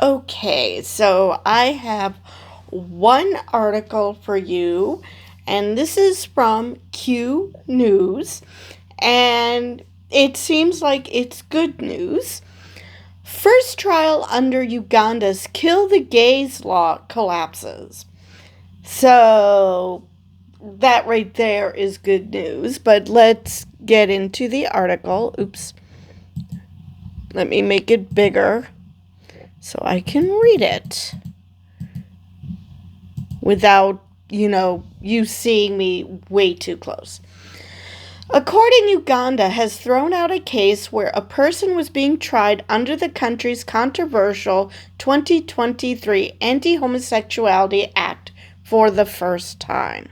Okay, so I have one article for you, and this is from Q News, and it seems like it's good news. First trial under Uganda's Kill the Gays law collapses. So that right there is good news, but let's get into the article. Oops. Let me make it bigger so I can read it without, you seeing me way too close. According, Uganda has thrown out a case where a person was being tried under the country's controversial 2023 Anti-Homosexuality Act for the first time.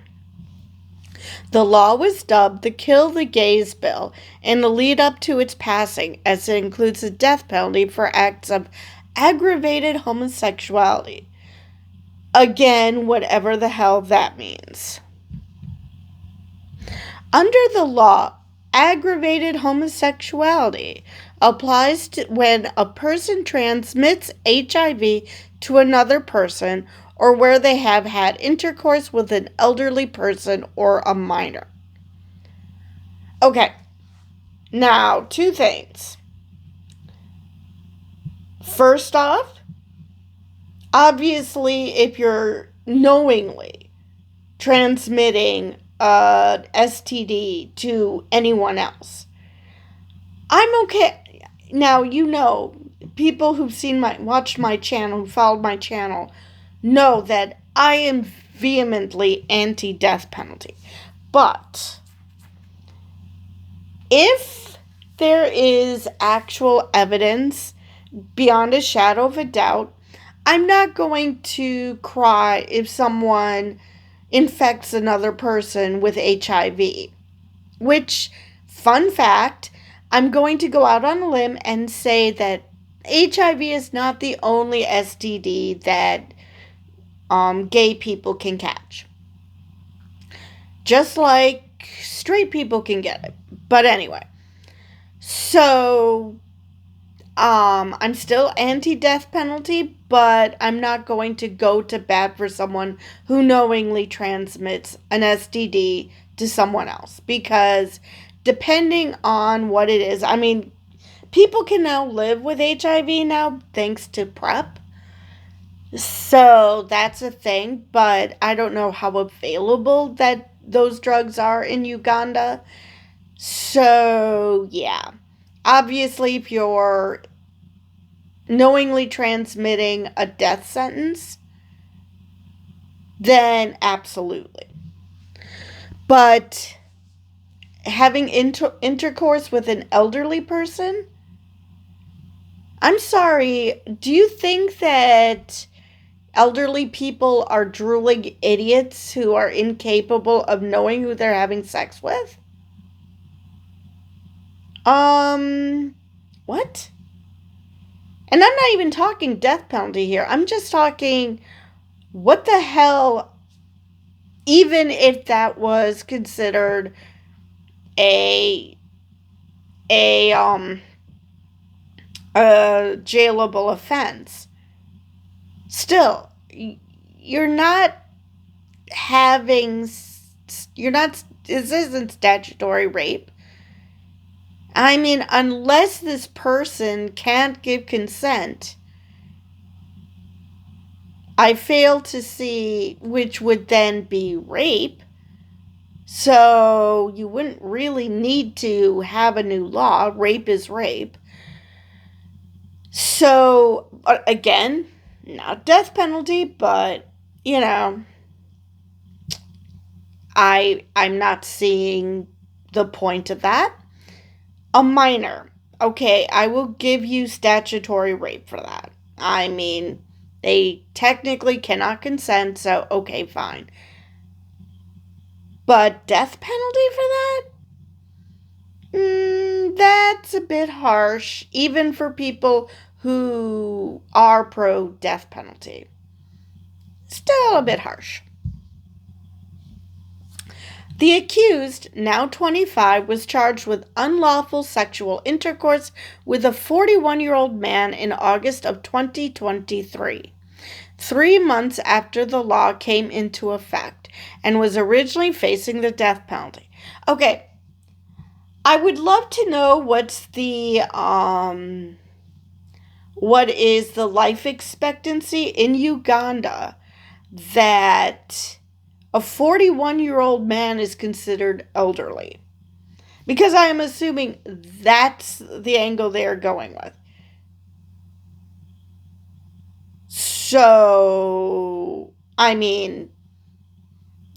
The law was dubbed the Kill the Gays Bill in the lead up to its passing, as it includes the death penalty for acts of aggravated homosexuality. Again, whatever the hell that means. Under the law, aggravated homosexuality applies to when a person transmits HIV to another person or where they have had intercourse with an elderly person or a minor. Okay, now two things. First off, obviously, if you're knowingly transmitting STD to anyone else, I'm okay. Now, people who've watched my channel, who followed my channel, know that I am vehemently anti-death penalty. But if there is actual evidence beyond a shadow of a doubt, I'm not going to cry if someone infects another person with HIV. Which, fun fact, I'm going to go out on a limb and say that HIV is not the only STD that gay people can catch. Just like straight people can get it. But anyway, so I'm still anti-death penalty, but I'm not going to go to bat for someone who knowingly transmits an STD to someone else. Because depending on what it is, people can now live with HIV now thanks to PrEP. So that's a thing, but I don't know how available that those drugs are in Uganda. So, yeah. Obviously, if you're knowingly transmitting a death sentence, then absolutely. But having intercourse with an elderly person, I'm sorry, do you think that elderly people are drooling idiots who are incapable of knowing who they're having sex with? What? And I'm not even talking death penalty here. I'm just talking, what the hell, even if that was considered a jailable offense. Still, this isn't statutory rape. Unless this person can't give consent, I fail to see which would then be rape. So you wouldn't really need to have a new law. Rape is rape. So, again, not death penalty, but, I'm not seeing the point of that. A minor. Okay, I will give you statutory rape for that. They technically cannot consent, so okay, fine. But death penalty for that? That's a bit harsh, even for people who are pro-death penalty. Still a bit harsh. The accused, now 25, was charged with unlawful sexual intercourse with a 41-year-old man in August of 2023, 3 months after the law came into effect, and was originally facing the death penalty. Okay, I would love to know what is the life expectancy in Uganda that a 41-year-old man is considered elderly. Because I am assuming that's the angle they're going with. So, I mean,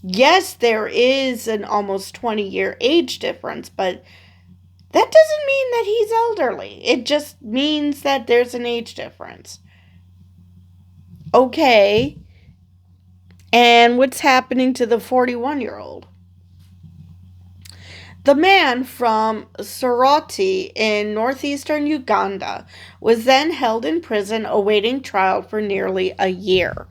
yes, there is an almost 20-year age difference, but that doesn't mean that he's elderly. It just means that there's an age difference. Okay. And what's happening to the 41-year-old? The man from Soroti in northeastern Uganda was then held in prison awaiting trial for nearly a year.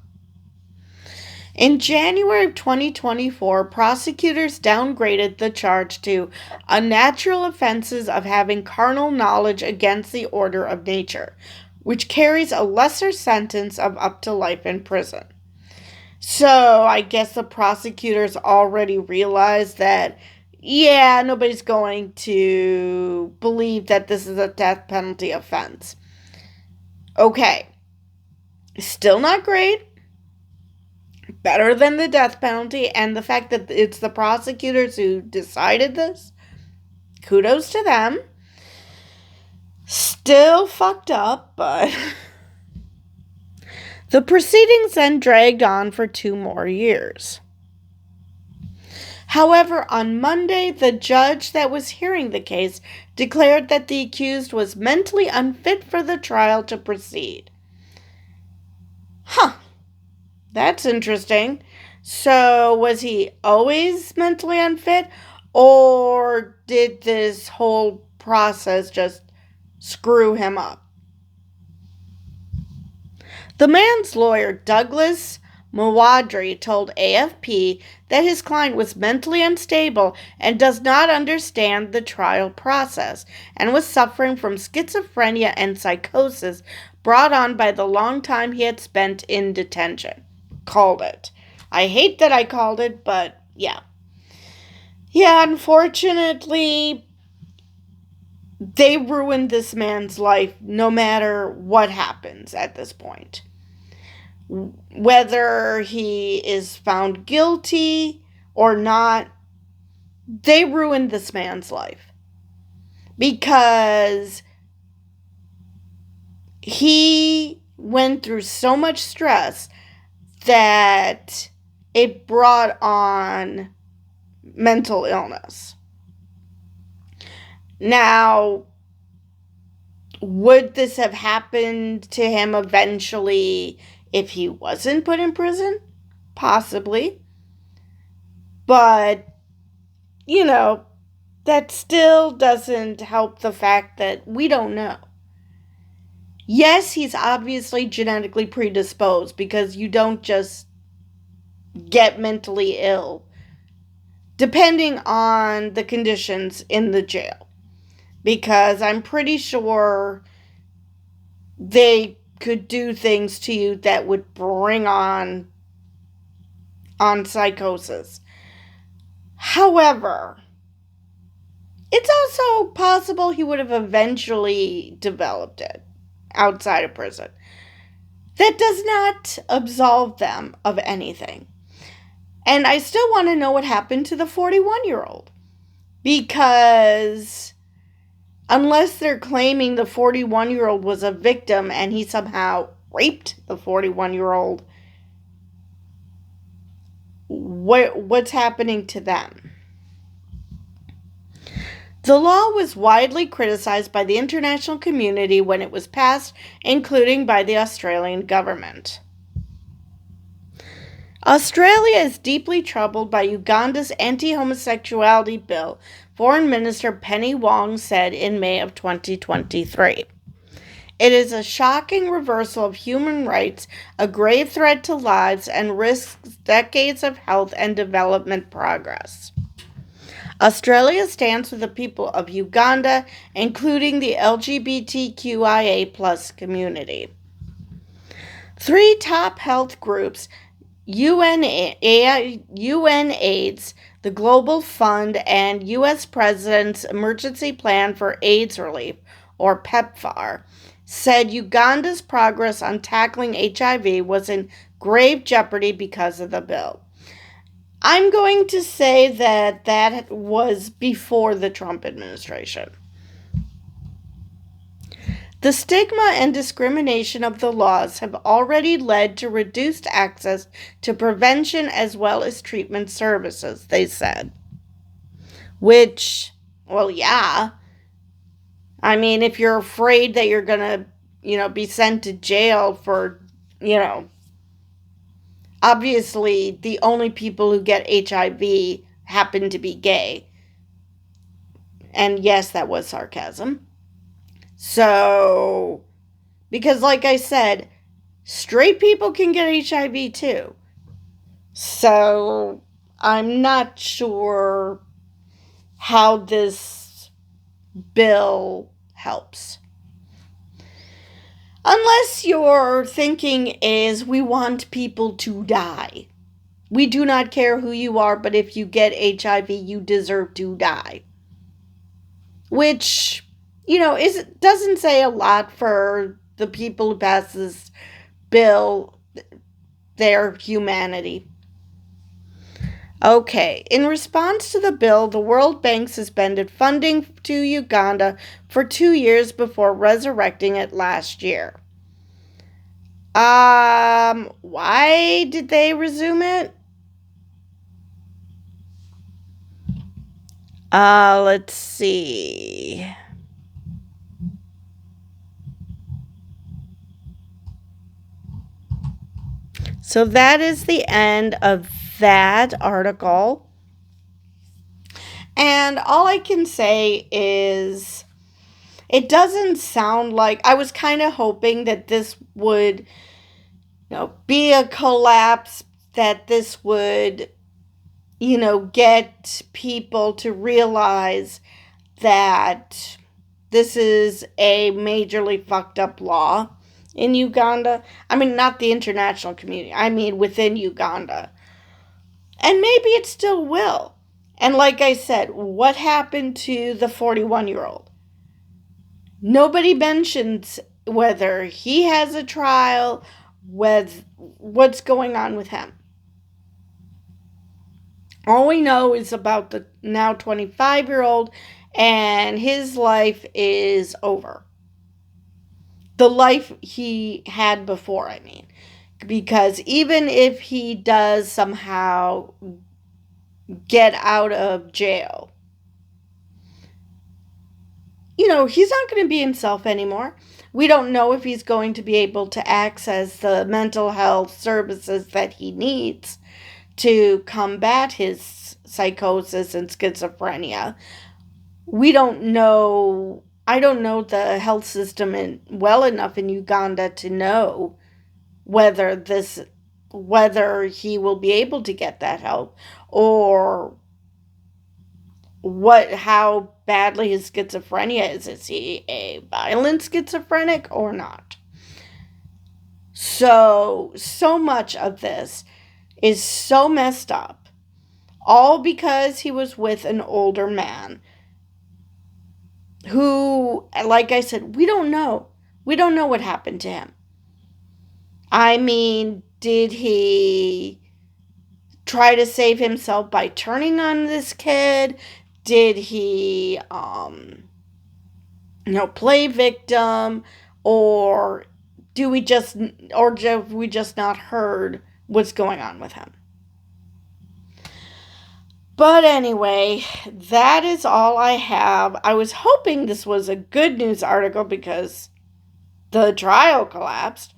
In January of 2024, prosecutors downgraded the charge to unnatural offenses of having carnal knowledge against the order of nature, which carries a lesser sentence of up to life in prison. So I guess the prosecutors already realized that, yeah, nobody's going to believe that this is a death penalty offense. Okay. Still not great. Better than the death penalty, and the fact that it's the prosecutors who decided this, kudos to them. Still fucked up, but the proceedings then dragged on for 2 more years. However, on Monday, the judge that was hearing the case declared that the accused was mentally unfit for the trial to proceed. Huh. That's interesting. So, was he always mentally unfit? Or did this whole process just screw him up? The man's lawyer, Douglas Mawadri, told AFP that his client was mentally unstable and does not understand the trial process and was suffering from schizophrenia and psychosis brought on by the long time he had spent in detention. Called it. I hate that I called it, but yeah. Yeah, unfortunately, they ruined this man's life no matter what happens at this point. Whether he is found guilty or not, they ruined this man's life. Because he went through so much stress that it brought on mental illness. Now, would this have happened to him eventually if he wasn't put in prison? Possibly. But, that still doesn't help the fact that we don't know. Yes, he's obviously genetically predisposed because you don't just get mentally ill depending on the conditions in the jail. Because I'm pretty sure they could do things to you that would bring on psychosis. However, it's also possible he would have eventually developed it outside of prison. That does not absolve them of anything. And I still want to know what happened to the 41-year-old. Because unless they're claiming the 41-year-old was a victim and he somehow raped the 41-year-old, what's happening to them? The law was widely criticized by the international community when it was passed, including by the Australian government. Australia is deeply troubled by Uganda's anti-homosexuality bill, Foreign Minister Penny Wong said in May of 2023. It is a shocking reversal of human rights, a grave threat to lives, and risks decades of health and development progress. Australia stands with the people of Uganda, including the LGBTQIA plus community. 3 top health groups, UNAIDS, the Global Fund, and U.S. President's Emergency Plan for AIDS Relief, or PEPFAR, said Uganda's progress on tackling HIV was in grave jeopardy because of the bill. I'm going to say that that was before the Trump administration. The stigma and discrimination of the laws have already led to reduced access to prevention as well as treatment services, they said. Which, well, yeah. I mean, if you're afraid that you're going to, be sent to jail for, obviously the only people who get HIV happen to be gay. And yes, that was sarcasm. So, because like I said, straight people can get HIV too. So, I'm not sure how this bill helps. Unless your thinking is we want people to die. We do not care who you are, but if you get HIV, you deserve to die. Which, doesn't say a lot for the people who pass this bill, their humanity. Okay, in response to the bill, the World Bank suspended funding to Uganda for 2 years before resurrecting it last year. Why did they resume it? Let's see. So that is the end of that article. And all I can say is it doesn't sound like, I was kind of hoping that this would, be a collapse, that this would, get people to realize that this is a majorly fucked up law in Uganda. I mean, not the international community. I mean, within Uganda. And maybe it still will. And like I said, what happened to the 41-year-old? Nobody mentions whether he has a trial, what's going on with him. All we know is about the now 25-year-old, and his life is over. The life he had before, I mean. Because even if he does somehow get out of jail, he's not going to be himself anymore. We don't know if he's going to be able to access the mental health services that he needs to combat his psychosis and schizophrenia. We don't know. I don't know the health system well enough in Uganda to know whether he will be able to get that help, or how badly his schizophrenia is. Is he a violent schizophrenic or not? So much of this is so messed up, all because he was with an older man who, like I said, we don't know. We don't know what happened to him. I mean, did he try to save himself by turning on this kid? Did he, play victim? Or have we just not heard what's going on with him? But anyway, that is all I have. I was hoping this was a good news article because the trial collapsed.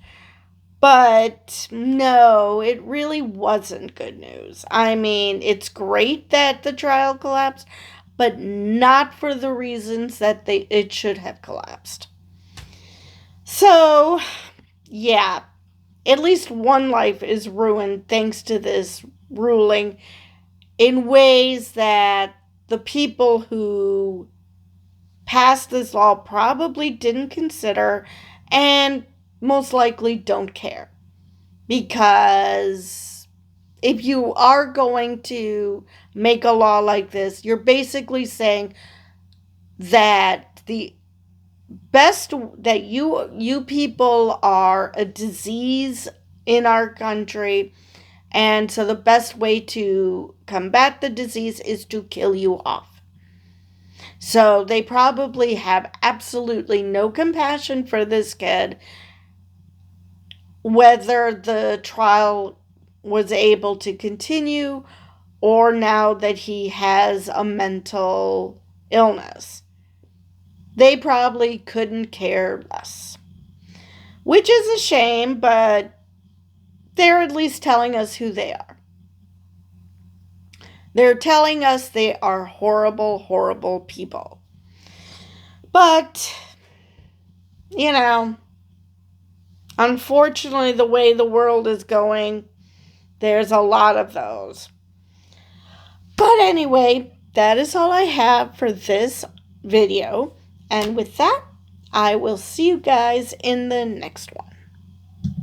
But no, it really wasn't good news. I mean, it's great that the trial collapsed, but not for the reasons that it should have collapsed. So, yeah, at least one life is ruined thanks to this ruling in ways that the people who passed this law probably didn't consider and most likely don't care. Because if you are going to make a law like this, you're basically saying that the best that you people are a disease in our country, and so the best way to combat the disease is to kill you off. So they probably have absolutely no compassion for this kid, whether the trial was able to continue or now that he has a mental illness. They probably couldn't care less. Which is a shame, but they're at least telling us who they are. They're telling us they are horrible, horrible people. But, unfortunately, the way the world is going, there's a lot of those. But anyway, that is all I have for this video. And with that, I will see you guys in the next one.